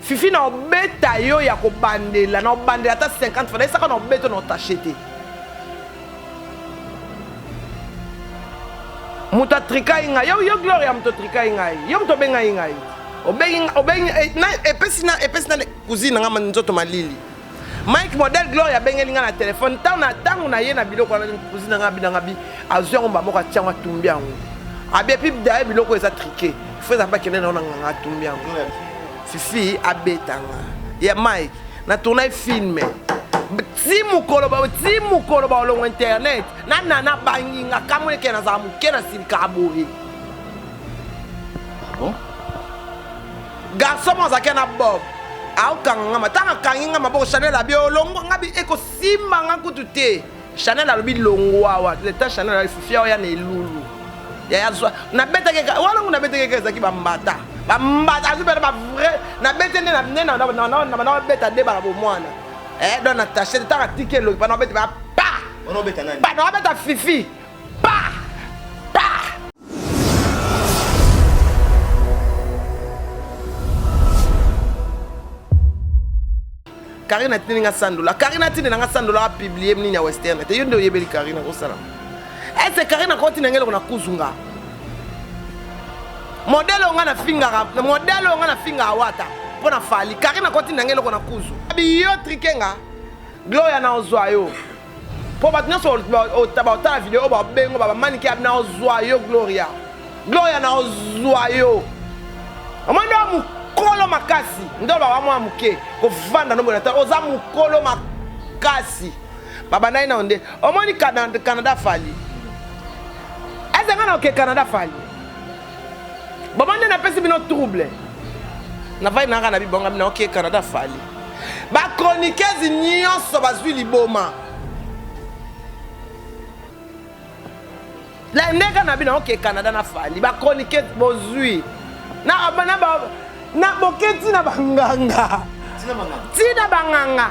Fifi na obeta yo ya ko bandela na bandela ta 50 francs ça ka na obeta na t'acheter. Muta trika inga yo Gloria muto trika inga yo muto benga inga obengi na epesina cousine nga manzoto malili Mike model Gloria bengeli nga na téléphone tangu na ye na biloko na cousine nga binanga bi azwa ngomba moko tiangwa tumbi yango abe puis d'ailleurs biloko eza triqué faut ça pas kende na nga tumbi yango Fifi abetanga ya Mike na tourner film ti mukolo ba lo internet na banginga kamwe ke na za mukena silika aboye bon garçon mo za kena bob au kanga matanga kanginga maboko Chanel abi olongo ngabi eko simba ngakutute Chanel alobi longo wa leta Chanel ali Fifi ya na elulu ya so na beteke wala nguna beteke za ki bambata azubela ba vrai na betene na beta de ba bo mwana donc Natacha ta ticket lo pa na beta pa on beta nani pa na beta Fifi pa Karina tininga sandola a publié mni na Western te yondo yebeli Karina ko sala est-ce Karina continue ngelo na kuzunga modèle on na finga wata pona fali Karina continue ngelo na kuzu abi yo trikenga Gloria na ozwayo po batnya so ta vidéo ba bengo ba maniki na ozwayo Gloria na ozwayo amanda mu kolo makasi ndo ba mwa muke ko vanda no mona ta oza mu kolo makasi baba na ina onde omoni Canada fali eza ngana oke Canada fali baba ndena pesi bino trouble na vai na ngana bibonga bino oke Canada fali ba chroniqueuse nyonso bazwi liboma la nega na bino oke Canada na fali ba chroniqueuse bozwi na boketi na banganga tina banganga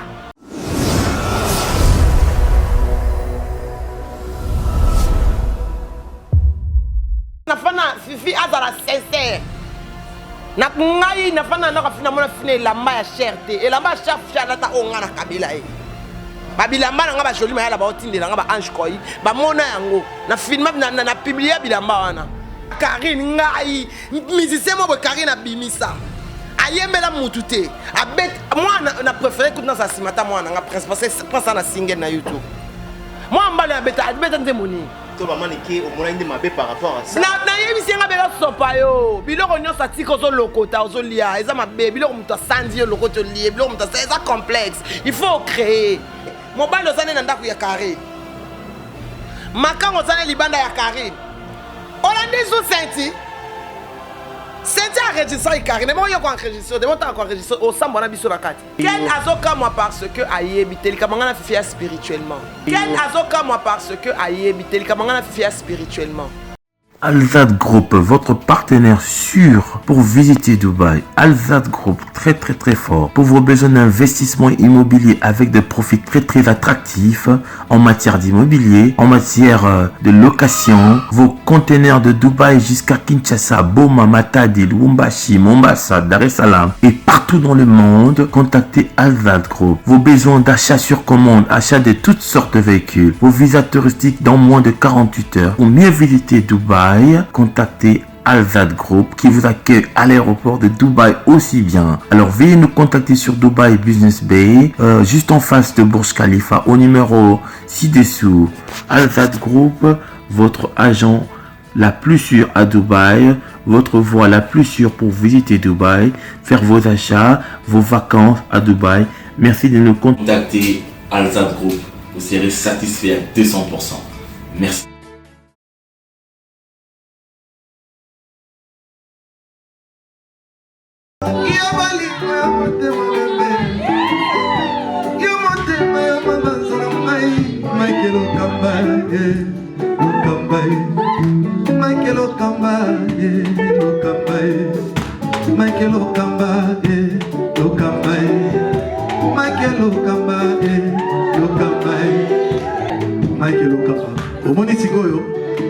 nafana Fifi azala sincère na ngai nafana na kafina mona fine lamba ya cherté et lamba chef chalata onga na kabila e babilamba nga ba joli mayala ba otindela nga ba ange koi ba mona yango na filma na publier bilamba wana Karine ngai musicien mo Karine abimisa ayembela mutute abet moi na préféré que dans sa simata moi na prince parce que prend ça na single na YouTube moi mbale abeta ndemoni to ba maniki o mona inde mabe par rapport à ça na yebisi nga bela sopa yo biloko nyo sa tiko zo lokota zo lia eza mabe biloko muto sandi yo lokoto lia biloko muto ça eza complexe il faut créer mobile ozane na ndako ya Karine makango ozane libanda ya Karine Hollande sous Senti a enregistré Karine, mais il y a enregistré, enregistré au Samba na biso bakati. Quel azoka moi parce que ayebité le kamanga na fia spirituellement. Quel azoka moi parce que ayebité le kamanga na fia spirituellement. Alzad Group, votre partenaire sûr pour visiter Dubaï. Alzad Group, très fort pour vos besoins d'investissement immobilier avec des profits très attractifs en matière d'immobilier, en matière de location. Vos conteneurs de Dubaï jusqu'à Kinshasa, Boma, Matadi, Lubumbashi, Mombasa, Dar es Salaam et partout dans le monde, contactez Alzad Group. Vos besoins d'achat sur commande, achat de toutes sortes de véhicules, vos visas touristiques dans moins de 48 heures. Pour mieux visiter Dubaï, contactez Alzad Group qui vous accueille à l'aéroport de Dubaï aussi bien. Alors veuillez nous contacter sur Dubaï Business Bay, juste en face de Burj Khalifa au numéro ci-dessous. Alzad Group, votre agent la plus sûre à Dubaï, votre voie la plus sûre pour visiter Dubaï, faire vos achats, vos vacances à Dubaï. Merci de nous contacter Alzad Group. Vous serez satisfait à 200%. Merci.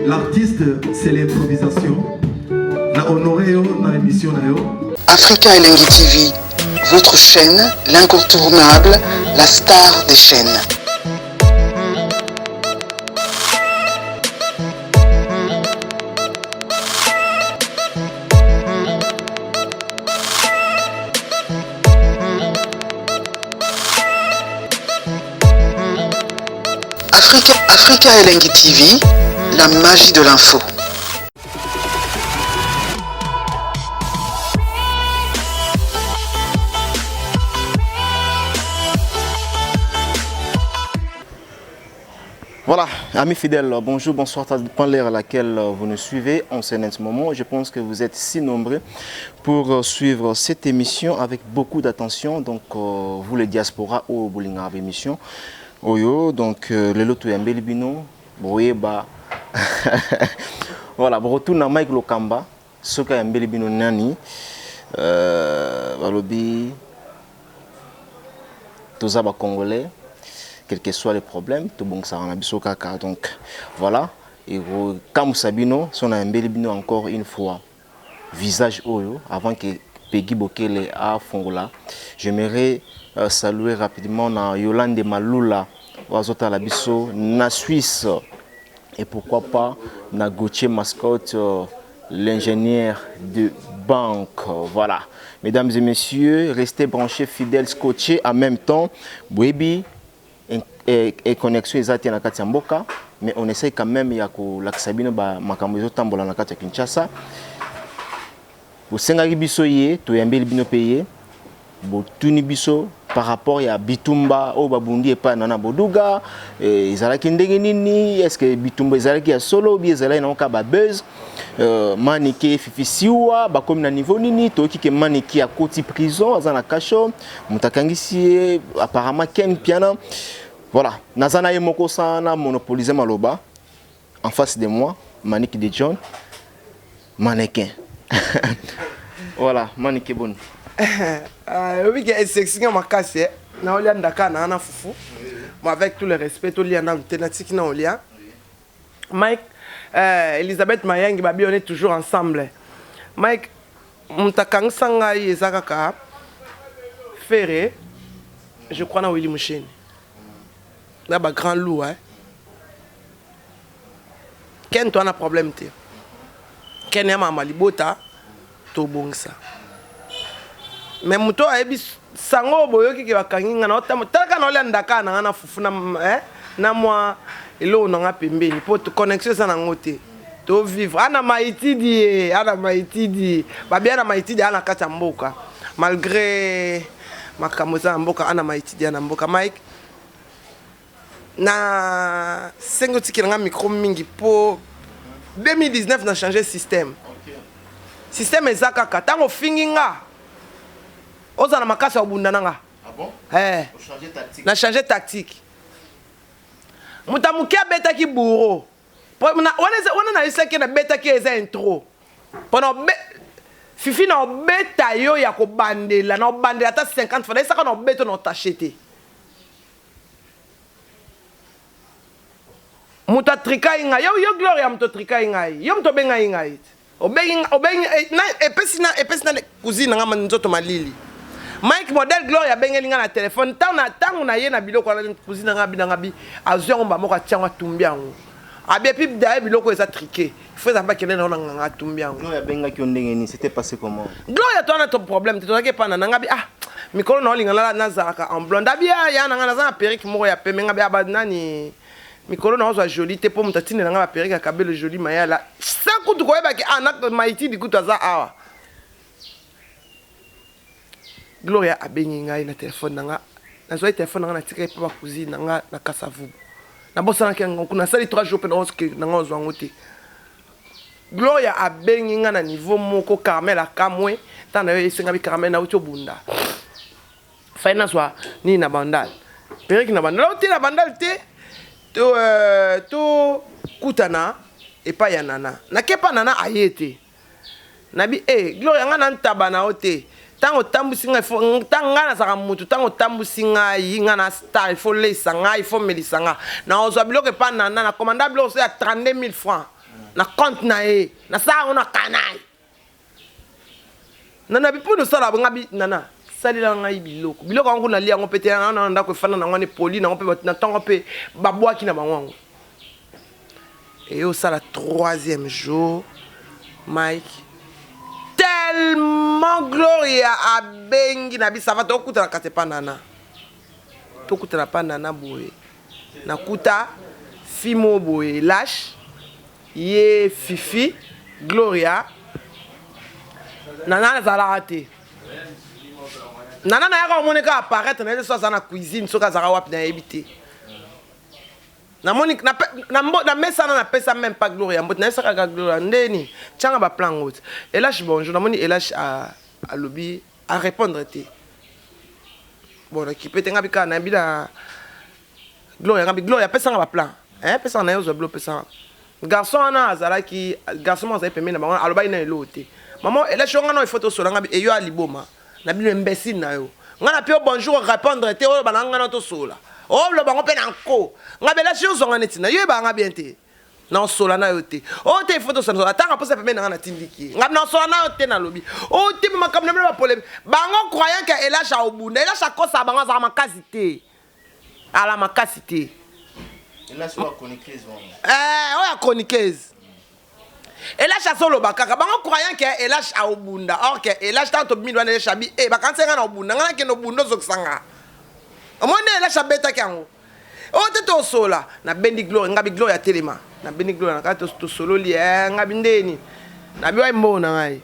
L'artiste, c'est l'improvisation. Na honoré dans l'émission. Africa Elengi TV, Votre chaîne, l'incontournable, la star des chaînes. Africa Elengi TV, la magie de l'info. Voilà, amis fidèles, bonjour, bonsoir, ça dépend l'heure à laquelle vous nous suivez en ce moment. Je pense que vous êtes si nombreux pour suivre cette émission avec beaucoup d'attention. Donc, vous les diaspora au Boulinga émission. Oyo, donc le loto ya mbelibino, boyeba. Voilà, retourne à Mike Lokamba, ce qu'a mbelibino nani, balobi, tous les Congolais. Quels que soient les problèmes, tout bon ça en a biso kaka. Donc voilà, et comme Sabino, son a un bino encore une fois visage oyo avant que Peggy Bokele à Fongola. J'aimerais saluer rapidement na Yolande Malula, Wazota la biso na Suisse et pourquoi pas na Gauthier Mascotte, l'ingénieur de banque. Voilà, mesdames et messieurs, restez branchés, fidèles, scotchés en même temps. Bwebi et connexion exacte na kati ya mboka, mais on essaie quand même ya ko lakisa bino ba makambo ezotambola na kati ya Kinshasa. Bosengaki biso ye to yambeli bino payer botuni biso par rapport ya bitumba o babundi epa na boduga ezalaki ndenge nini, est-ce que bitumba ezalaki ya solo ou bien ezalaki na ka ba buzz maniki fifisiwa bakomi na niveau nini to ki ke maniki ya koti prison azana kasho mutakangisi apparemment ken piana. Voilà, Nazana et Moko Sana monopolisé Maloba. En face de moi, Manik de John, mannequin. Voilà, mannequin bon. Oui, c'est sexy, ma casse. Na olia ndaka na ana fufu. Moi avec tout le respect, tout lien na tenatique na olia. Mike, Elisabeth Mayangi babi on est toujours ensemble. Mike, mutakang sanga ezakaka Ferré. Je crois na Willy Mouchene. Là, bah, grand loup, hein. Ken, toi, on a problème, t'es. Ken, y'a ma malibota, to bon ça. Mais mouto, a ebi, sango, boyo, qui va kanginga, na otam, talaka na ole ndaka, na ana fufu, na, na moi, ilo, na nga pembe, ni po, to connexion, ça, na ngote. To vivre. Ana maitidi, ana maitidi. Babi, ana maitidi, ana kata mboka. Malgré, ma kamoza mboka, ana maitidi, ana mboka. Mike, na 5 tiki na micro mingi po 2019 na changer système. Système ezaka katango finginga. Oza na makasa obunda nanga. Ah bon? Changer tactique. Na changer tactique. Mutamukia beta ki bourreau. On a essayé na beta ki eza intro. Pendant Fifi na beta yo ya ko bandela na bandela ta 50 fois. Ça na beta na t'acheter. Muta trika inga yo gloria muto trika inga yo muto benga inga obenga na epesina cousine nga manzoto malili Mike model gloria bengelinga na téléphone tangu na ye na biloko na cousine nga binanga bi azwa ngomba moko tiangwa tumbiango abi puis d'ailleurs biloko eza triqué faut ça pas kene na nga tumbiango gloria benga ki ondenge ni c'était passé comment gloria toi na ton problème tu toke pas na nga bi mikolo na olinga na nazaka en blonde abi ya na nga na perruque moko ya pemenga bi abadnani mikolo na ozo joli te po mutatine na nga ba perika kabelo joli mayala sa kutu ko yeba ki na maiti di kutu za awa Gloria abengi ngai na téléphone na nga na zo téléphone na nga na tika pa ba cousine na nga na Kasavu na bosa na kengo kuna sali 3 jours pe na oske na nga ozo ngote Gloria abengi nga na niveau moko Carmel akamwe tana yo isenga bi Carmel na ucho bunda faina swa ni na bandal periki na bandal ote na bandal te to kutana et pas yanana na kepa nana ayete nabi Gloria ngana ntabana ote tango tambusinga fo tanga na saka mutu tango tambusinga yinga na star fo lesanga fo melisanga na ozo biloko pa nana na commanda biloko so ya 32000 francs na compte na na sa ona kanai nana bi pour nous ça la ngabi nana salela ngai biloko biloko yango nalia yango mpe te na ndako efanda na yango poli na yango mpe na ntango mpe babwaki na bango yango et osala 3e jour Mike tellement Gloria abengi na biso ava tokutana kate pa nana tokutana pa nana boye nakuta fimo boye lâche ye Fifi Gloria nana azalaka te nana nayaka omoneka apparaître na ye so aza na cuisine soki azalaka wapi nayebi te namoni na mesana napesa même pas Gloria mbote nayebisaka kaka Gloria ndeni tianga baplan ngo te Elash bonjour namoni Elash alobi a répondre te bon nakipe te ngabi kaka nayebi na Gloria ngabi Gloria apesanga baplan pesanga na ye ozwa bilo pesanga garçon wana azalaki garçon mo azali pembeni na bango alobaki na elo te maman Elash yo nga na ifoto osola ngabi eyo aliboma na bino imbécile na yo nga na pio bonjour répondre te oyo bana nga na tosola oh lo bango pe na nko nga bela shi uzonga neti na yo ba nga bien te na osola na yo te oh te photo sana atanga posa pe na nga na tindiki nga na osola na yo te na lobi oh te makam na ba problème bango croyant que Elash a obunda Elash a kosa bango za makasi te ala makasi te Elash wa chroniqueuse oya chroniqueuse Elash a solo bakaka bango croyant que Elash a obunda or que Elash tanto milwa na shabi bakanse nga na obunda nga ke no bundo zokisanga amone Elash abeta kango o te to sola na bendi Gloria ngabi Gloria telema na bendi Gloria na kato to solo li ngabi ndeni na biwa mbona ngai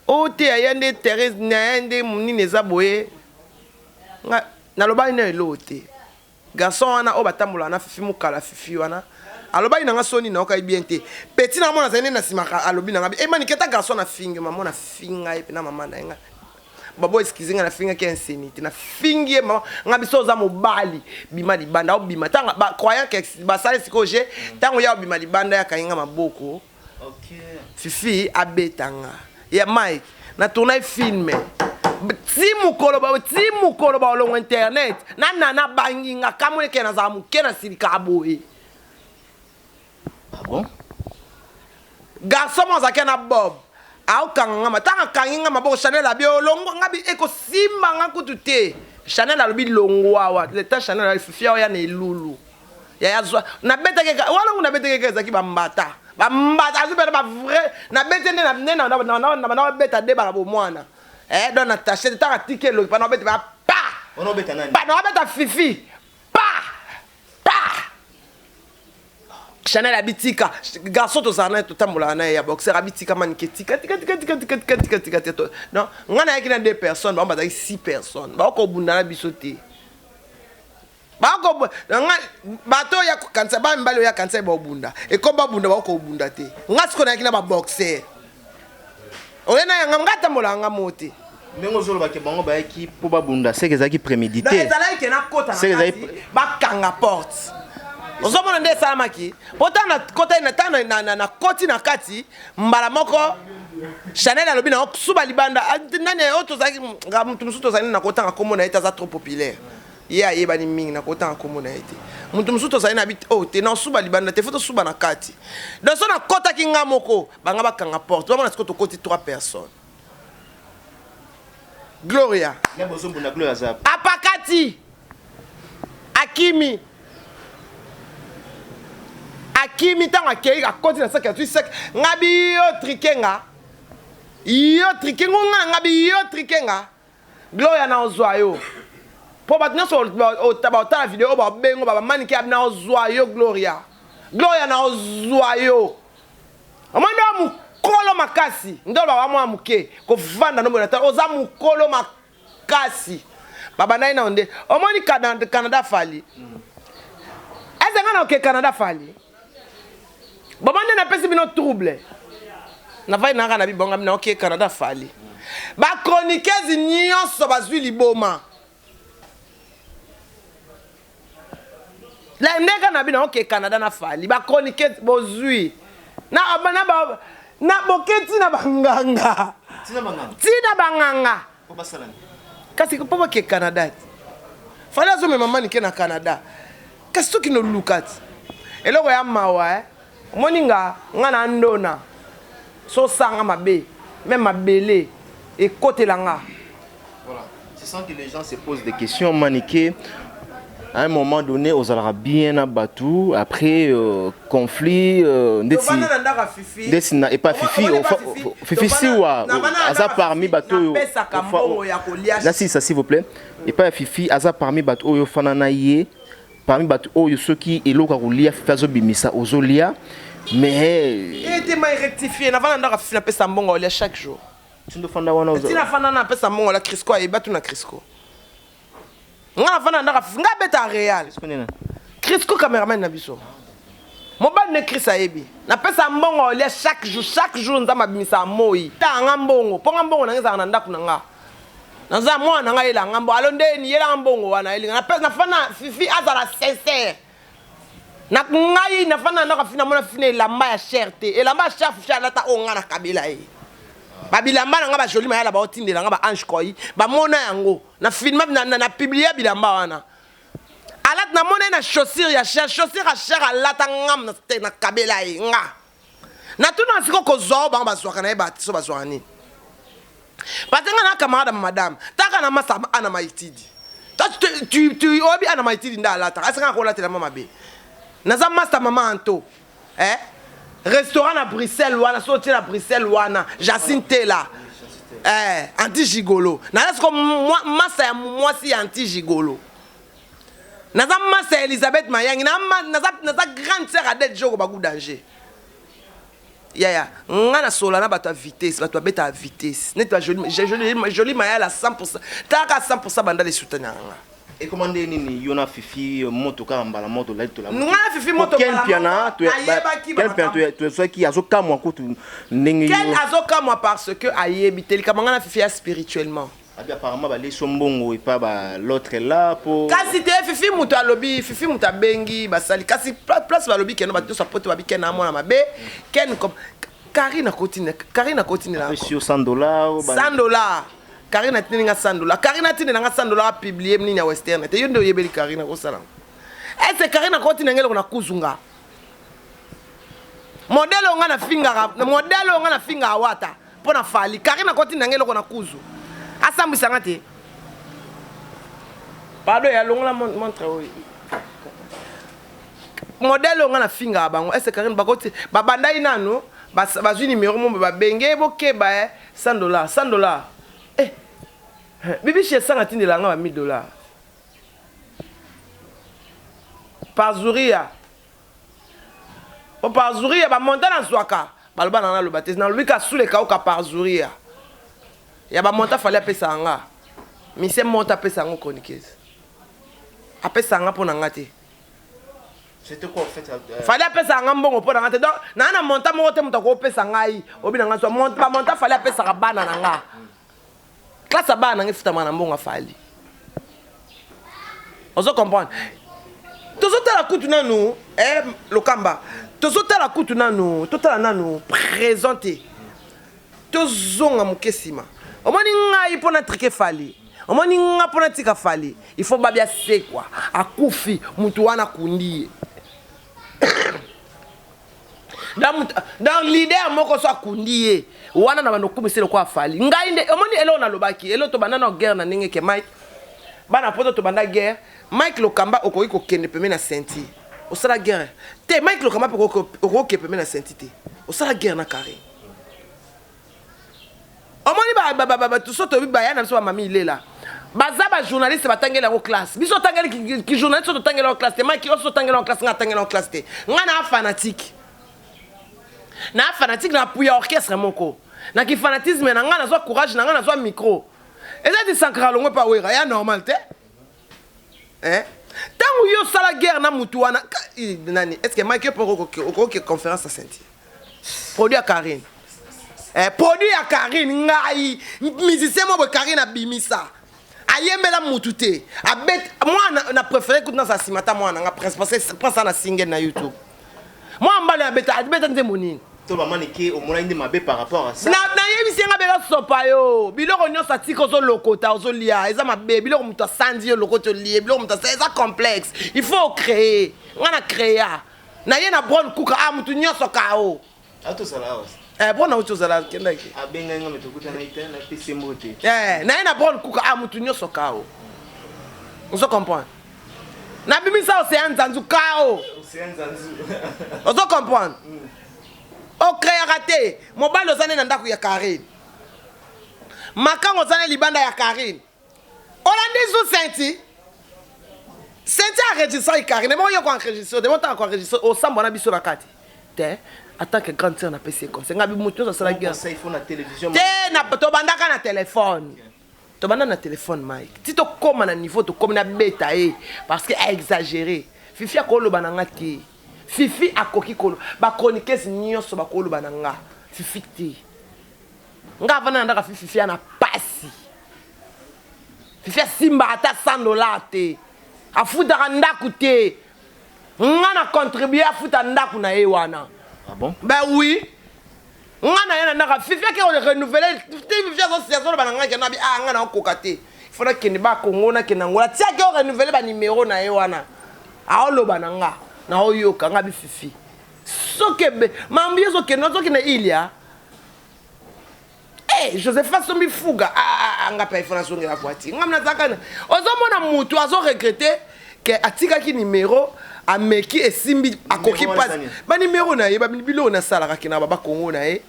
o te ayende Thérèse na yende munini ezaboye nga na lobali na elote garçon wana o batambola na Fifi mukala Fifi wana alobali na nga soni na okai bien te petit na mona zene na simaka alobi na ngabi mani keta garçon na finge mama na finga e na mama na nga babo excuse nga na finga ke insanité na fingie mama ngabi soza mobali bima libanda o bima tanga ba croyant que ba sale sikoje tango ya bima libanda ya kainga maboko okay Fifi abetanga ya Mike na tourner film ti mukolo ba longo internet na nana banginga kamwe ke na za muke na silika aboye ah bon garçon mo zakena Bob au kanga matanga kanginga maboko Chanel abio longo ngabi eko simba ngakutu te Chanel alobi longo wa le temps Chanel alifia ya ne lulu ya zwa na beteke wala na beteke zaki bambata azubera ba vrai na betene na nena na beta de ba bo mwana don na taché de ta ticket lo pa na beta ba pa on beta nani pa na beta Fifi Chanel abitika garçon to sana to tambola na ya boxer abitika manike tika non ngana yakina 2 personnes ba mbata 6 personnes ba ko bunda na bisote ba ko bato ya kansa ba mbalo ya kansa ba bunda e ko ba bunda ba ko bunda te ngasiko na yakina ba boxer oyena ya ngata mola ngamote mengo zolo ba ke bango ba ki po ba bunda c'est que ça qui prémédité ezala ke na kota na ba kanga porte ozomona nde esalamaki potana kota na koti na kati mbala moko Chanel alobi na suba libanda nani oyo tozalaki mutu mosusu tozali na kotanga kombo na ye te aza trop populaire ye ayebani mingi na kotanga kombo na ye te mutu mosusu tozali na biti oyo te na osuba libanda te fo tosuba na kati donc so nakotaki nga moko banga bakanga porte bamona siko tokoti 3 personnes Gloria apakati Akimi tango akei akoti na saki atui saki ngabi yo trikenga ngabi yo trikenga Gloria na ozwa yo po bat nyonso otala video ba bengo ba manike abi na ozwa yo Gloria na ozwa yo amanda mukolo makasi ndo ba mwa muke ko vanda no mona ta oza mukolo makasi baba nai na onde omoni Canada fali ezenga na ke Canada fali baba nde na pesi bino trouble na vai na kana bibonga bino ke Canada fali ba chroniqueuse nyonso bazwi liboma la ndeka na bino ke Canada na fali ba chroniqueuse bozwi na boketi na banganga tina banganga kasi ko ke Canada fala zo me mama ni ke na Canada kasi to kino lukati eloko ya mawa moninga ngana ndona so sanga mabe même mabele e kotelanga Voilà. C'est ça que les gens se posent des questions. Maniqué, à un moment donné, aux aura bien abattu. Après, conflit, et pas Fifi. Fifi, si ou Aza parmi bateau. Là, si, ça, s'il vous plaît. Et pas Fifi, Aza parmi bateau, Fananaye. Parmi bateau, ceux qui est là, qui fait Bimisa, Ozolia. Mais. Il était mal rectifié. N'a pas Fifi, n'a pas Sambongo chaque jour. Tu ne fais pas Sambongo, la Crisco, et battu na Crisco. Nga fana ndaka nga beta real Crisco cameraman na biso mobali ne Chris ayebi na pesa mbongo le chaque jour nza mabimisa moi ta nga mbongo po nga mbongo na ngeza na ndaku na nga naza mwana nga ela ngambo alondeni yela mbongo wana elinga na pesa na fana Fifi azala sincère na ngai na fana ndaka fina mona fina elamba ya cherté elamba ya chef chalata onga na kabila e babilamba na nga ba joli mayala ba otindela nga ba ange koi ba mona yango na film na publier bilamba wana alat na mona na chaussure ya cher chaussure à cher alata ngam na kabela e nga na tuna siko ko zo ba bazwaka na ba so bazwaka ni patenga na camarade madame taka na masa ana maitidi tu obi ana maitidi nda alata asanga ko latela mama be naza master mama anto restaurant à Bruxelles wana sorti à Bruxelles wana Jacinthe là anti gigolo na laisse comme moi si anti gigolo naza massa Elisabeth Mayangi naza grande sœur Adèle Jogo ba danger ya ngana sola na bato vitesse bato beta à vitesse net joli mayala à 100% taka 100% banda les soutenir. Et comment nini yona Fifi moto ka mbala moto la to la nga Fifi moto quel piano tu soit qui azoka moi ko ndenge quel azoka moi parce que ayebi tel kamanga na Fifi spirituellement apparemment ba les sombongo et pas ba l'autre là pour kasi te Fifi moto alobi Fifi moto bengi basali kasi place ba lobi keno ba to support ba bikena mona mabe ken comme Karina continue là sur $100 $100 Karina tininga $100 Karina tininga $100 publier mni ya western te yondo yebeli Karina ko sala est-ce Karina continue ngelo na kuzunga modelo nga na finga wata pona fali Karina continue ngelo na kuzu asambisanga te pardon ya longola montre oui modelo nga na finga bango est-ce Karina bakoti babanda inano bazwi numéro mo ba benge bokeba $100 Bibi chez ça natine la nga $1000 par Zouria o par Zouria ba monta na zwaka baloba na lo batez na lobika sous les ka par Zouria ya ba monta fallait pesa nga mi se monta pesa ngo chroniqueuse a pesa nga pona ngate c'était quoi en fait fallait pesa nga mbongo pona ngate donc na monta mo te mutako pesa ngai obi na nga so monta fallait pesa ka bana na nga classe bana ngefuta mana mbongo fali ozo comprendre tozotala kutu nanu lokamba tozotala kutu nanu totala nanu présenter tozonga mukesima omoni ngai pona trike fali omoni nga pona tika fali il faut babia se quoi akufi mutu wana kundi dans leader moko so akundi wana na bano kumisele kwa fali ngai nde omoni elo na lobaki elo to banana guerre na ndenge ke Mike bana poto to banda guerre Mike Lokamba okoki ko kende peme na senti osala guerre te Mike Lokamba okoki peme na senti te osala guerre na carré omoni ba tout soto bi bayana so mami ilela baza ba journaliste batangela ko classe biso tangela ki journaliste to tangela ko classe te Mike oso tangela ko classe nga tangela ko classe te nga na fanatique na puya orchestre moko na ki fanatisme na nga na zo courage na nga na zo micro eza di sankara longwe pa wera ya normal te tango yo sala guerre na mutu wana nani est-ce que Mike poko conférence à Saint-Denis produit à Karine produit à Karine ngai musicien mo be Karine abimisa ayembela mutu te abet moi na préféré écoute dans sa simata moi na parce ça na single na YouTube moi mbale abeta nze monini to ba maniki o mona inde mabe par rapport à ça na yebisi nga bela sopa yo biloko nyonso atiko zo lokota ozo lia eza mabe biloko mutu asandi yo lokoto lie biloko mutu eza complexe il faut créer nga na créer na ye na bonne kuka mutu nyonso kao ato sala Bon, on a autre chose à la kendaki. Abenga me tokuta na ite na pesi mbote. Na ina bon kuka amutu nyoso kao. On se comprend. Na bimi ça océan Zanzu kao. Océan Zanzu. On se comprend. O créa raté. Mobile ozane na ndaku ya Karine. Makango ozane libanda ya Karine. Olandi zo senti. Senti enregistré Karine. Moi yo ko enregistré. De monta ko enregistré au sambo na biso bakati. Te attends que grand sœur na PC comme ça ngabi mutu zo sala guerre. Ça il faut na télévision. Te na to bandaka na téléphone. To banda na téléphone Mike. Si to comme na niveau to comme na beta parce que a exagéré. Fifi akolo bananga ti. Fifi akoki kolo. Ba chroniqueuse nyonso ba kolo bananga. Fifi ti. Nga vana ndaka fifi na pasi. Fifi simba ata $100 te. Afuta ndaku te. Nga na contribuer afuta ndaku na wana. Ah bon? Ben oui. Nga na yana ndaka fifi ke renouveler. Fifi association bananga ke na bi nga na kokate. Il faudra que ne ba Congo na ke na ngola. Tia ke renouveler ba numéro na wana. Aolo bananga. Na oyo kanga bi fifi. Sokebe. Mambie zo ke no zo ke na ilia. Joseph Sombi Fuga anga pa ifana songe la voiture ngamna zakana ozomona mutu azo regretter que atika ki numéro ameki esimbi akoki pas ba numéro na ye ba bilo na sala ka kina ba Kongo na ye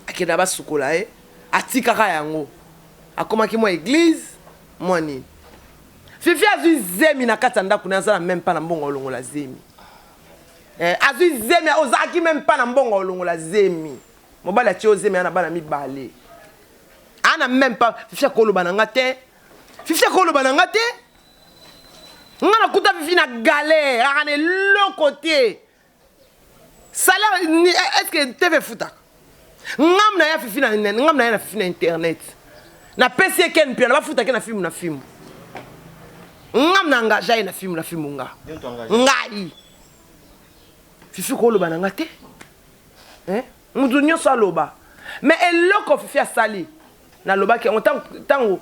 akina ba sukola ye atika ka yango akoma ki mo église moni fifi azu zemi na katanda kuna sala même pas na mbongo olongo la zemi azu zemi ozaki même pas na mbongo olongo la zemi mobala tioze mais ana bana mibale ana même pas fifi kolo bananga te fifi kolo bananga te ngana kuta fifi na galère ana le côté salaire est-ce que TV futa ngamna ya fifi na ngamna ya fifi na internet na PC ken pia na bafuta ken na film ngamna engagé na film nga ngai fifi kolo bananga te Mudu nyonso aloba mais eloko fifi asali na loba ke tango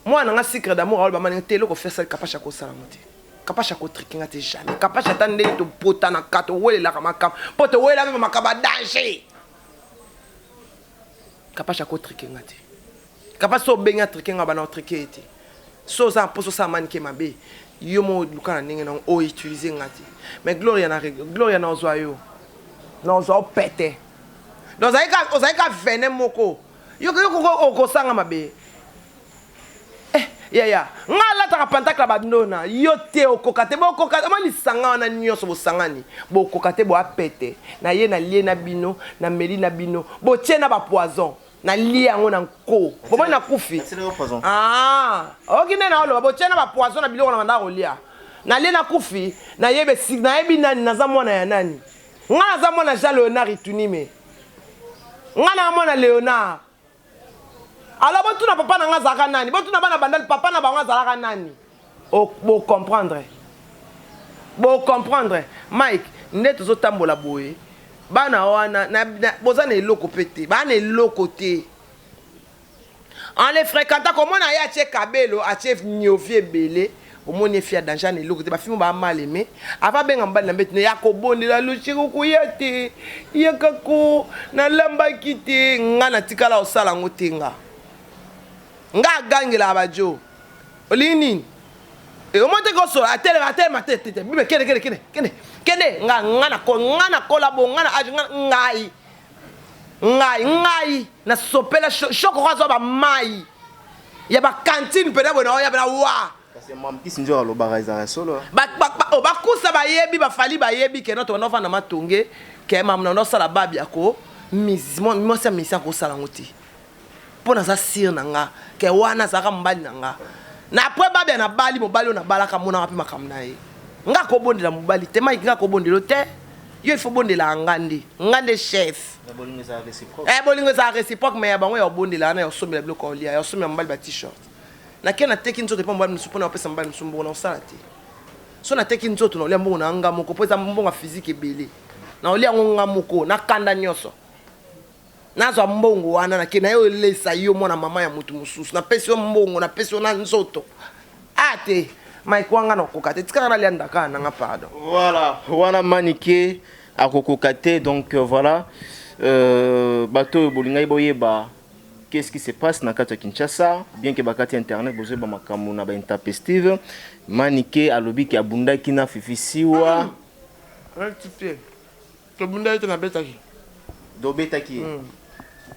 mwana nga secret d'amour aloba mani te eloko fifi asali kapasha ko sala mote kapasha ko trickinga te jamais kapasha tande to pota na kato wele la makam poto wele la makaba danger kapasha ko trickinga te kapasha so benga trickinga bana tricker te so za poso sa mani ke mabe yomo lukana ninge na o utiliser ngati mais gloria na ozoyo na ozo pété. Donc ozaika vene moko yoko okosanga mabe ya ngala ta pantakla badona yote okokate bo okokate mali sanga na nyoso bo sangani bo okokate bo apete na ye na lie na bino na meli na bino bo tiena ba poison na lie yango na nko bo na kufi okine na olo bo tiena ba poison na biloko na manda kolia na lie na kufi na yebe na yebi nani na za mwana ya nani ngala za mwana Jean Léonard Itunime ngana mona Léonard alors botu na papa na nga zaka nani botu na bana bandal papa na bango zaka nani bo comprendre Mike ndeto zo tambola boye bana wana na bozana eloko pete bana eloko te en les fréquentant comme on a ya che kabelo a che nyovie belé omoni fia danger na eloko te ba fimo ba mal aimé ava benga mbali na mbeti ya ko bondela luchiko kuyete yakako na lamba kite ngana tikala osala ngotenga nga gangela abajo olini omonte ko so atele matete bibe kene ngana ko la bo ngana ngai na sopela shoko kwazo ba mai ya ba cantine pena bona ya bana wa c'est mon petit sinjo lo baraza solo ba kusa ba yebi ba fali ba yebi ke no to no fa na matonge ke mam no sala babi ako mo sa misa ko sala ngoti pona za sir nanga ke wana za ka mbali nanga na après babi na bali mo bali na balaka mona api makamna ye nga ko bondela mobali te mai nga ko bondelo te yo il faut bondela ngande chef bolingo za réciproque bolingo za réciproque mais ya bango ya bondela na yo somela biloko olia yo somela mbali ba t-shirt na kena teki nzoto pa mbali msupona opesa mbali msumbo na osala te so na teki nzoto na olia mbongo na nga moko poza mbongo physique ebele na olia nga moko na kanda nyoso nazo mbongo wana na kena yo lesa yo mona mama ya mutu mususu na pesi yo mbongo na pesi yo na nzoto ate Mike wanga na kokate tika na lianda kana nga pardon voilà wana manike akokokate donc voilà bato bolingai boyeba qu'est-ce qui se passe na kati ya Kinshasa, bien que bakati internet bozo ba makambo na ba intempestive. Manike alobi ki abundaki na fifisiwa. Rectifier. To bunda ito na betaki. Do betaki.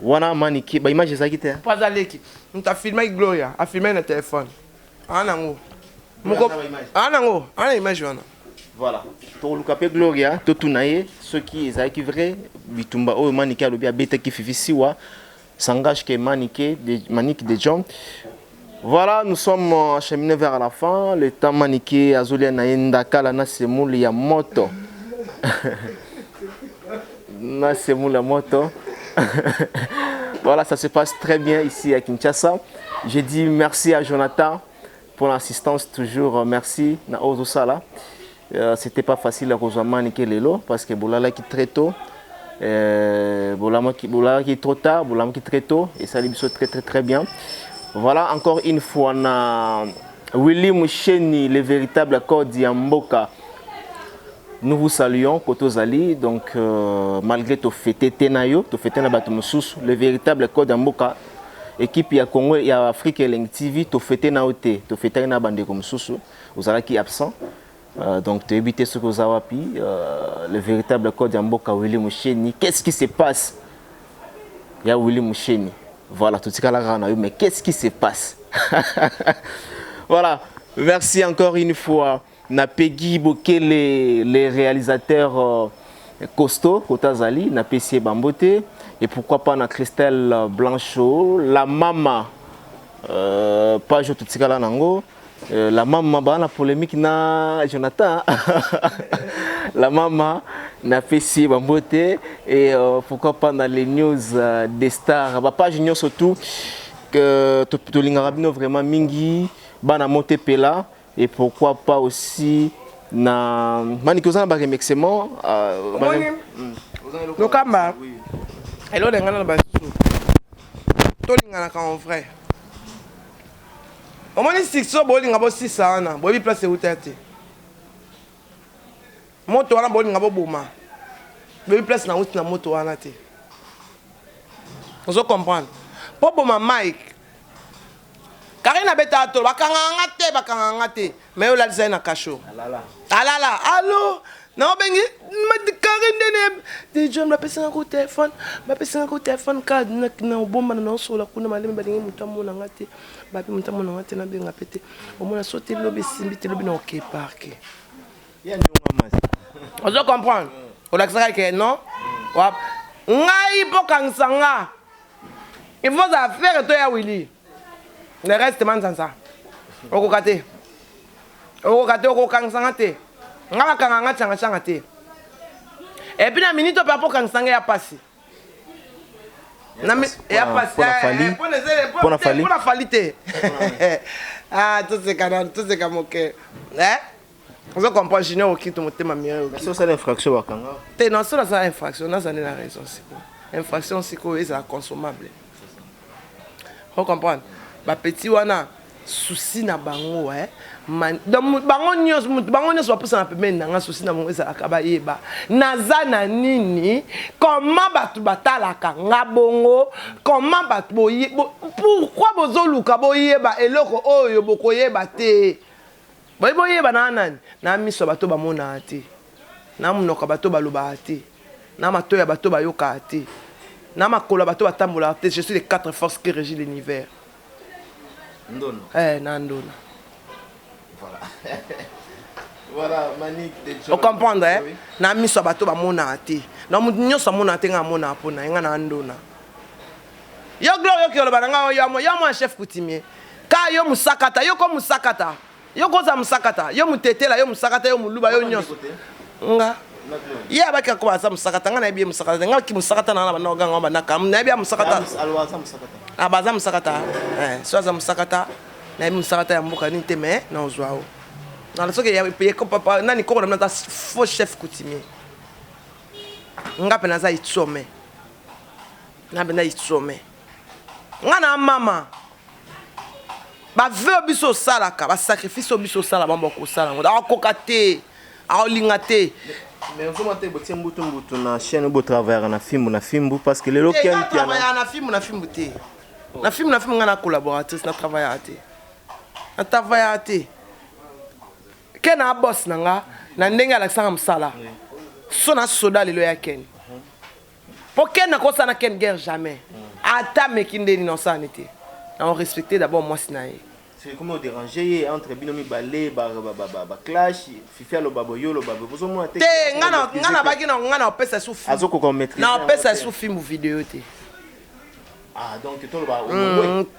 Wana Manike ba image ezaki te. Pas aleki. Nta filmer Gloria, a filmer na téléphone. Anango. Moko anango, ana image wana. Voilà. Pour le Gloria, tout naie, ceux qui est vrai, bitumba o Manike alobi abetaki fifisiwa. S'engage que Manike de John. Voilà, nous sommes acheminés vers la fin. Le temps Manike Azolia Naenda Kala Nasemoul ya moto. Nasemoul la moto. Voilà, ça se passe très bien ici à Kinshasa. Je dis merci à Jonathan pour l'assistance toujours. Merci na Ozosala. C'était pas facile à rejoindre Manike Lelo parce que Bolala qui très tôt. Bolama qui est trop tard, Bolama qui est très tôt, et ça lui très bien. Voilà, encore une fois, on a Willy Moucheni, le véritable accord d'Yamboka. Nous vous saluons, Kotozali, donc malgré tout fêté Tenayo, tout fêté na Batumoussous, le véritable accord d'Yamboka, équipe ya Congo et Afrique et TV, tout fêté na Ote, tout fêté na Bande comme Soussou, vous allez qui absent. Donc, tu as évité ce que vous avez pu, le véritable code d'Amboka Willy Moucheni. Qu'est-ce qui se passe? Il y a Willy Moucheni. Voilà, tout ce qu'il y a, mais qu'est-ce qui se passe? Voilà, merci encore une fois. Na Peggy Boké, les réalisateurs costauds, Kotazali, na PC Bambote, et pourquoi pas na Christelle Blanchot, la maman, pas je tout ce qu'il y a nango. La maman, la polémique na Jonathan. La maman n'a fait si beauté et pourquoi pas dans les news des stars. Pas junior surtout que tout l'ingarabino vraiment mingi, bana monte pela et pourquoi pas aussi na manikoza ba remixement. No kamba. Elo dengana ba su. To lingana ka en vrai. Au moins, si tu as 6 ans, tu as place où tu es. Moto wana boli ngabo boma. Tu place na outi na moto wana te. Vous comprenez? Pour boma Mike. Karina beta to bakanga te. Mais on l'a dit na kacho. Alala. Allô? Non bengi Karine de John m'a passé un coup téléphone. M'a passé un coup téléphone card na bomba na so la kuna malemi balingi mutamu na ngate. Bapi mutamu na ngate na benga pété. Au moins sauter lobi simbi te lobi na OK park. Ya nyonga masi. On doit comprendre. On l'accélère que non. Ngai pokangsanga. Il faut ça faire to ya Willy. Le reste man ça. Okokate. Okangsanga te. Ngaba kanga changa te. Et puis na minute pa pokangsanga ya passer. Ya passer. Pour la falité. Ah, tout c'est comme OK. Vous comprenez, Junior, qui te monte ma mienne. C'est ça l'infraction, Wakanga. Non, c'est ça l'infraction, on a la raison. Infraction, c'est quoi? C'est consommable. Vous comprenez? Ma petit wana, souci na bango, donc bango nyos va pousser un peu maintenant, souci na bango, ça akaba yeba. Nazana nini, comment batu batalaka ngabongo, comment batu boye, pourquoi bozo luka boyeba eloko oyo bokoyeba te. Boye banana na miso bato ba mona ate na munoka bato baloba ate na mato ya bato bayoka ate na makolo bato batambola ate. Je suis les 4 forces qui régissent l'univers. Ndono. Na ndono. Voilà. Voilà, Manique de John. On comprendre na miso bato ba mona ate na mutu nyoso mona ate nga mona pona nga na ndona. Yo gloire yo ki oloba nga yo mo chef coutumier. Ka yo musakata yo ko musakata. Yo koza musakata, yo mutetela, yo musakata, yo muluba, yo nyonso. Nga. Ya baka ko asa musakata, nga na biye musakata, nga ki musakata na na nga ngomba na kam, na biye musakata. Alwaza musakata. Ah baza musakata. So za musakata, na biye musakata ya mboka ni teme na ozwao. Na soke ya paye ko papa, nani ko na ta faux chef coutumier. Nga pe na za itsome. Na be na itsome. Nga na mama. Ba veo biso salaka, ba sacrifice biso sala bamba ko sala. Da ko kate, a lingate. Mais vous m'avez dit que na chaîne vous travaillez na film parce que les locaux qui travaillent na film té. Na film ngana collaboratrice na travailler té. Na travailler té. Ken na boss nanga na ndenge Alexandre Msala. Sona soda lelo ya Ken. Pour Ken na kosa na Ken guerre jamais. Ata mekinde ni non ça n'était. On respectait d'abord moi sinaye. C'est comment déranger entre binomi balé clash fifa lo baboyo lo babo vous moi te ngana baki na ngana pesa sous film azoko ko maîtriser na pesa sous film ou vidéo te ah donc to lo ba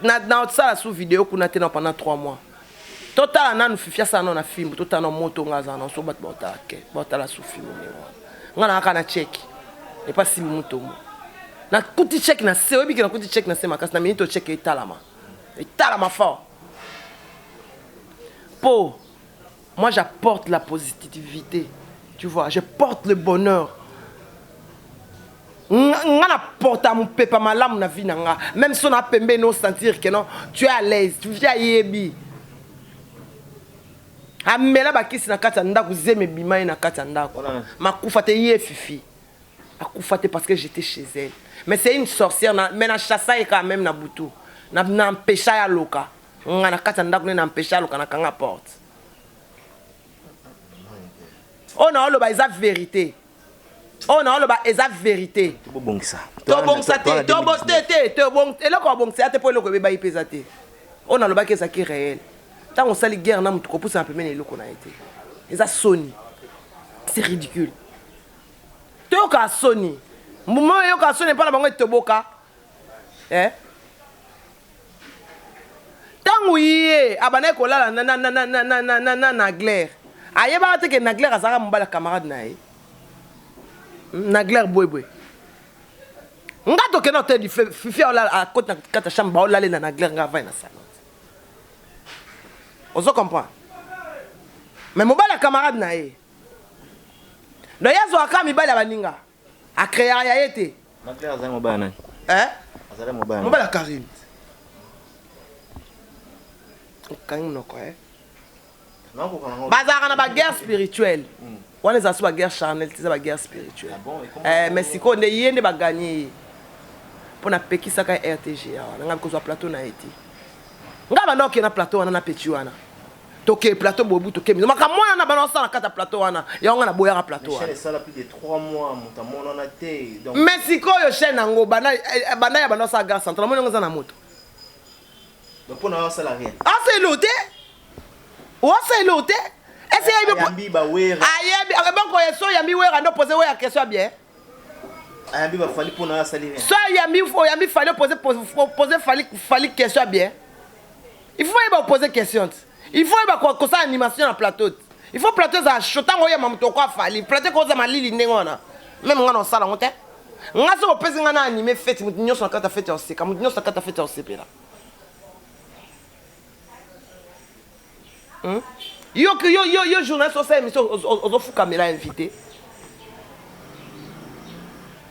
na ça sous vidéo kuna te pendant 3 mois total na nous fifa ça na film total na moto ngaza na so bat bota la sous film ngana kana check et pas si moto na kuti check na se obi na kuti check na se makasi na minute check etalama fort. Pour moi, j'apporte la positivité. Tu vois, je porte le bonheur. N'apporte à mon papa ma lame na vie nanga. Même si on a pembe no sentir que non, tu es à l'aise, tu viens yebi. Amela bakisi na kata ndako zeme bima na kata ndako. Makufate ye fifi. Akufate parce que j'étais chez elle. Mais c'est une sorcière mais na chassa quand même na butu. Na empêcha ya loka. Na kata ndako na empêcha loka na kanga porte. On a le ba vérité. On a le ba vérité. To bon ça. To bon ça te bon et là ko bon ça te pour le ko be ba ipesa te. On a le ba que ça qui réel. Tant on sali guerre na mutu ko pousse un peu mais le ko na été. Eza Sony. C'est ridicule. To ka Sony. Moment yo ka Sony pas na bango te boka. Tant oui abana ko la na glaire. Ayeba te que Nagler azara mbala camarade na ye. Nagler boy. Ngato ke no te di fifi ola a côté na kata chamba ola le na Nagler nga va na salon. Ozo comprend. Mais mbala camarade na ye. Do yazo akami bala baninga. A créer ya yete. Nagler azara mbala na. Azara mbala. Mbala Karim. Karim no ko bazara na ba guerre spirituelle. On est sur la guerre charnelle, c'est la guerre spirituelle. Mais si on est yende ba gagner pour na peki saka RTG on a ko zo plateau na été. Ngaba no ke na plateau wana na peti wana. Toke plateau bobu toke mi. Maka mwana na balance na kata plateau wana. Ya on na boya na plateau wana. Ça a plus de 3 mois montamon on a té donc mais si ko yo chaîne ngo bana ya balance à gare centrale mo nga na moto. Donc pour na ça la rien. Ah c'est loté. Ou c'est l'autre. Est-ce qu'il y a Yambi ba wera. Ayembi, bon ko yeso yambi wera no poser wera question bien. Yambi ba fali pour na salir. So yambi fallait poser fallait question bien. Il faut y poser question. Il faut y ko ça animation na plateau. Il faut plateau za shota ngo ya mamuto kwa fali. Plateau ko za malili ndengona. Même ngana sala ngote. Ngaso pesi ngana animer fête mutinyo so kata fête au seka. Mutinyo so kata fête au sepela. Yo journaliste aussi émission aux fou caméra invité.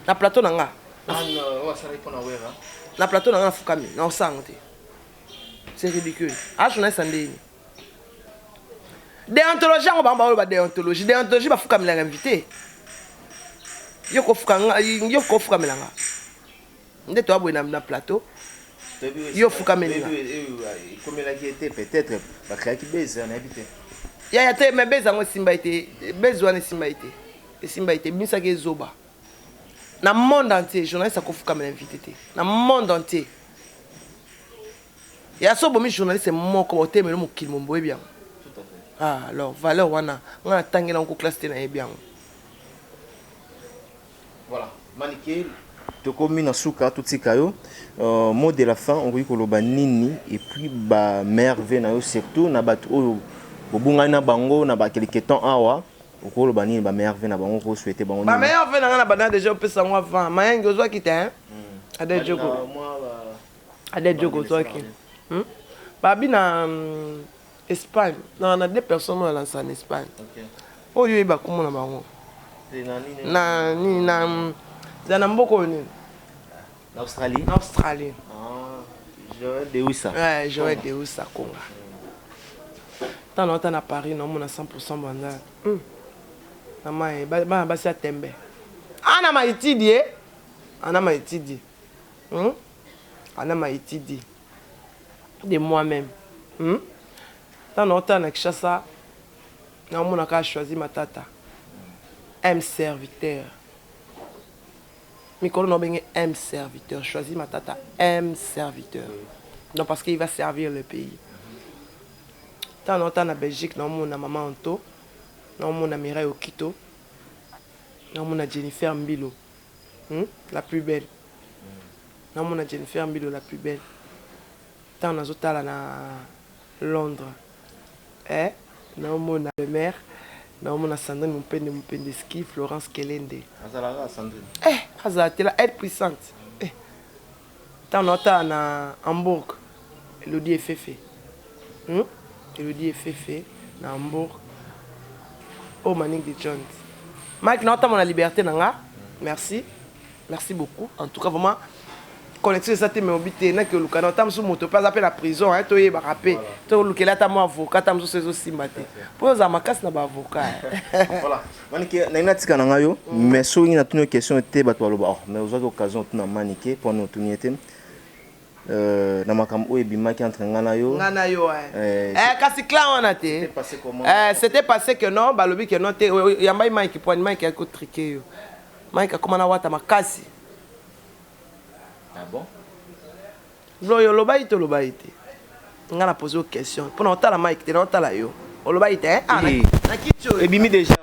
Na plateau nanga. Ah non, ça répond à wera. Na plateau nanga fou caméra, na santé. C'est ridicule. Ah journaliste andé. Déontologie on ba déontologie. Déontologie ba fou caméra invité. Yo ko fou caméra nga. Ndé to abwe na plateau. Yo fou caméra. Comme il a été peut-être ba créer qui baiser on habité. Ya te me beza ngo simba ite bezo ane simba ite. E simba ite bisa ke zoba. Na monde entier journaliste ko fuka me invité te. Na monde entier. Ya so bomi journaliste moko o temelo mo kilmo mboye bien. Tout à fait. Ah alors valeur wana ngana tangela ko classe te na e bien. Voilà, maniké tokomi na suka tutika yo. Mot de la fin on ko koloba nini et puis ba merveille na yo surtout na batu oyo Bobungana bango na ba quelque temps awa okolo bani ba merveille na bango ko souhaiter bango ba merveille na bana déjà on peut ça moi avant mayengo zo ki te ade joko ade joko zo ki ba bi na Espagne na deux personnes on lance en Espagne oh yo ba komo na bango na ni na mboko ni l'Australie ah Joël de Oussa ouais Joël de Oussa Conga. Tant longtemps à Paris, non, on a 100% bandage. Maman, basi tembe. Ana ma étudié. Ana ma étudié. Ana ma étudié. De moi-même. Dans notre temps, Kinshasa, on a choisi ma tata. M serviteur. Mikolo no bengi M serviteur. Choisi ma tata M serviteur. Donc parce qu'il va servir le pays. Dans notre temps, en Belgique, on a maman Anto. On a Mireille Okito. On a Jennifer Mbilo. La plus belle. On a Jennifer Mbilo, la plus belle. Tant on a Zotala na Londres. On a le maire. On a Sandrine Mpende Ski, Florence Kelende. Elle est puissante. Tant on a Hambourg. Elodie Fefe. Elodie Fefe na Hambourg. Oh, Manning de Jones. Mike, nous avons la liberté. Merci. Merci beaucoup. En tout cas, vraiment, connexion de ça, tu m'as dit que le canal, tu as pas appelé la prison, tu es rappelé. Tu as dit que tu as un avocat, tu as aussi maté. Pour les avocats, tu n'as avocat. Voilà. Je vais mais si vous avez une question, mais vous avez l'occasion de maniquer pour nous tourner. Na makambo ebimaki entre ngana yo kasi clan on a été c'était passé que non balobi que non te yamba Mike point Mike a ko triquer yo Mike a comment na wata makasi ah bon yo loba ite ngana poser une question pour na la Mike te na la yo loba ite na kicho ebimi déjà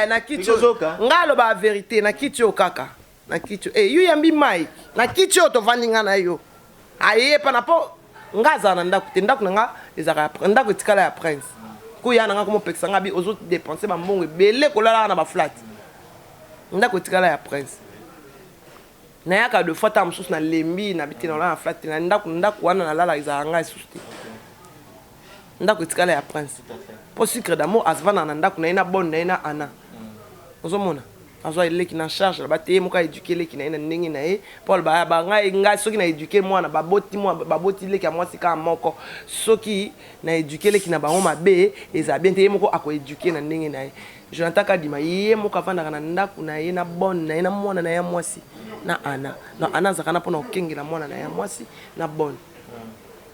na kicho nga loba vérité na kicho kaka na kicho yo yambi Mike na kicho to vandi ngana yo aye pana po ngaza na ndako te ndako nga ezaka ndako tikala ya prince ku ya nga komo pekisa nga bi ozo dépenser ba mbongo belé kolala na ba flat ndako tikala ya prince na yaka de fois ta msusu na lembi na biti na flat na ndako wana na lala ezaka nga suste ndako tikala ya prince po secret d'amour azvana na ndako na ina bonne na ina ana ozo mona azo eleki na charge la bate moka éduquer leki na ina ndenge na e Paul ba nga soki na éduquer mwana baboti leki ya mwasi ka moko soki na éduquer leki na bango mabe eza bien te moko ako éduquer na ndenge na e Jonathan Kadima ye moka vanda na ndako na ye na bonne na ina mwana na ya mwasi na ana na ana zakana pona okengela mwana na ya mwasi na bonne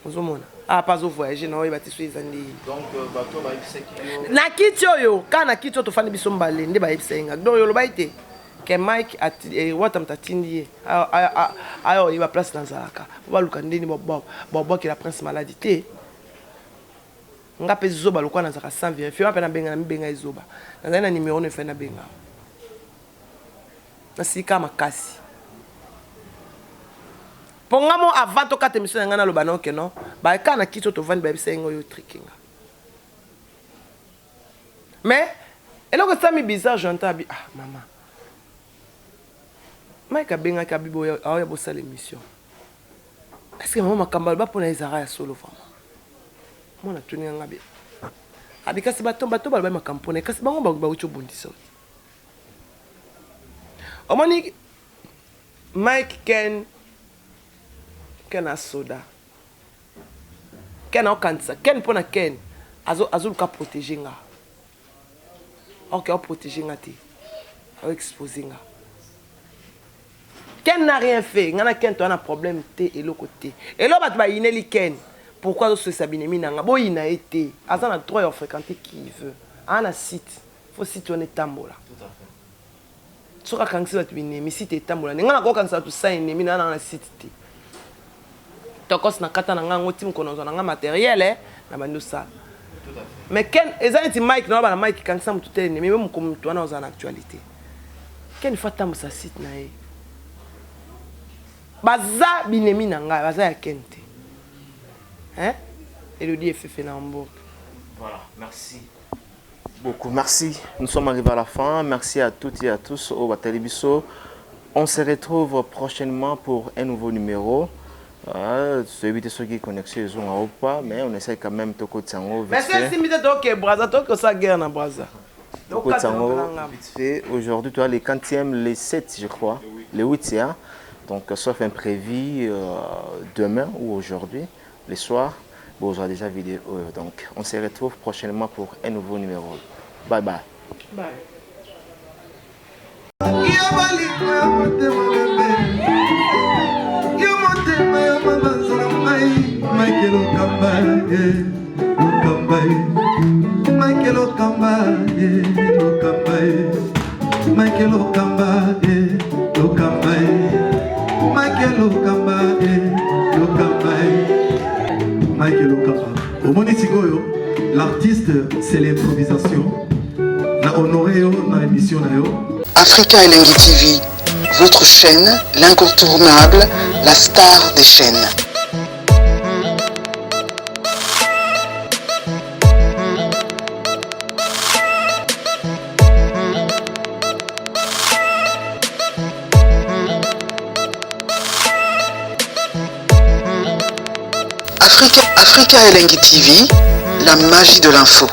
ozomona pas au voyager na oyeba tiso ezandi donc bato ba ibiseki na kiti oyo kana kiti oyo tofandi biso mbale nde bayebisenga donc yo loba ite ke Mike wata mtatindi ye ayo oyeba place na zalaka baluka ndeni babwakela prince maladie te nga mpe zoba lokwa na zaka sans vérifier mpe na benga na mibenga ezoba nazali na numéro no efe na benga nasika makasi pongamo avant to kate mission ngana loba no ke no ba kana kito to vandi ba bisengo yo trickinga mais eloko sami bizarre j'entends bi maman Mike benga ka bibo ya bossa l'émission est-ce que maman makambal ba pona ezara ya solo vraiment mona tuni nga bi abikasi bato ba makampone kasi bango ba ucho bondisa omoni Mike Ken a soda. Ken a cancer. Ken pona Ken. Azuluka protéger nga. Ok, on protéger nga te. On exposer nga. Ken n'a rien fait. Ngana Ken to a un problème te et l'autre côté. Et là bat ba ineli Ken. Pourquoi on se sabine minanga? Bo ina été. Azan a droit à fréquenter qui il veut. On a site. Faut citoyenner tambola. tout à fait Soka kansi bat binemi site tambola. Ngana ko kansa tu sa inemi na site te. Tokos na kata na nga ngoti mkono zo na nga matériel na bando ça mais Ken ezali Mike na ba Mike kanisa mutu te ne même ko mutu wana oza na actualité Ken fata musa site na ye baza binemi na nga baza ya Ken te Elodie Fefe na Hambourg. Voilà, merci beaucoup, merci. Nous sommes arrivés à la fin. Merci à toutes et à tous au Batalibiso. On se retrouve prochainement pour un nouveau numéro. C'est éviter ceux qui connectent les uns pas, mais on essaie quand même de côté Sango. Mais c'est simple de Braza, que ça guerre na Braza. Vite fait. Aujourd'hui, tu as les 40e, les 7, je crois, les 8, hein. Donc, sauf imprévu demain ou aujourd'hui, le soir, vous aurez déjà vidéo. Donc, on se retrouve prochainement pour un nouveau numéro. Bye bye. Bye. L'artiste, c'est l'improvisation. Na honoré dans l'émission. Africa Elengi TV, votre chaîne, l'incontournable, la star des chaînes. Africa Elengi TV, la magie de l'info.